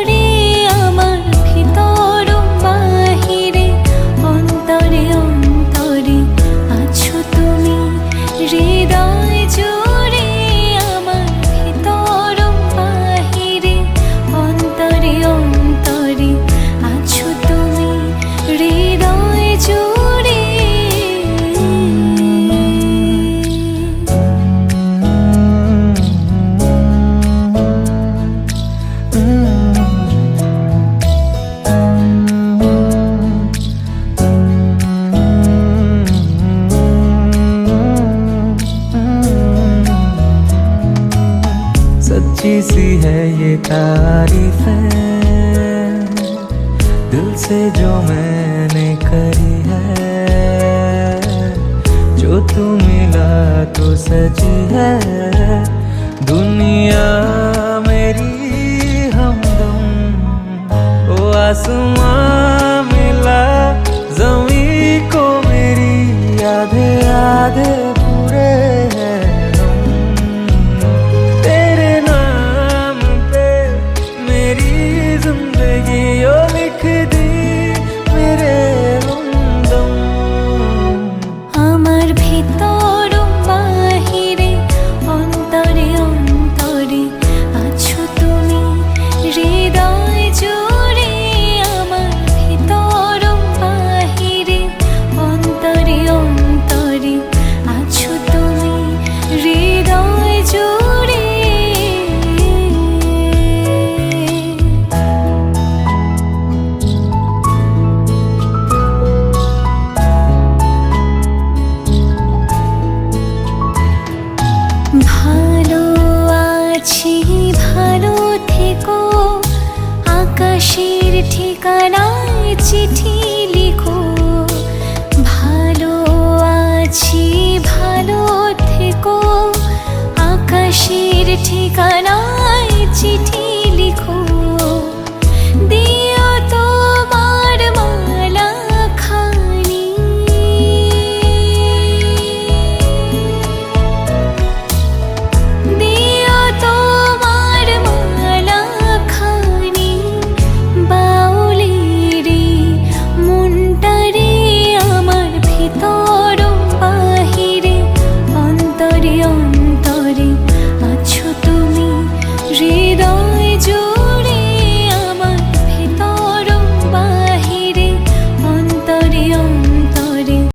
জুড়ে আমার ভিতর বাহিরে অন্তরে অন্তরে আছো তুমি। হৃদয় জুড়ে আমার ভিতর বাহিরে অন্তরে অন্তরে আছো তুমি। হৃদয় জুড়ে सच्ची सी है ये तारीफ है दिल से जो मैंने करी है। जो तू मिला तो सची है दुनिया मेरी हमदम। ओ आसमां मिला ज़मीं को मेरी आधे आधे पूरे हैं हम। तेरे नाम पे मेरी जिंदगी ओ लिख दी मेरे हमदम। আমার ভিতর বাহিরে অন্তরে অন্তরে আছো তুমি। হৃদয় জুড়ে আমার ভিতর বাহিরে অন্তরে অন্তরে আছো তুমি। হৃদয় জুড়ে ভালো আছি ভালো থেকো। আকাশের ঠিকানায় চিঠি লিখো। ভালো আছি ভালো থেকো। আকাশের ঠিকানায়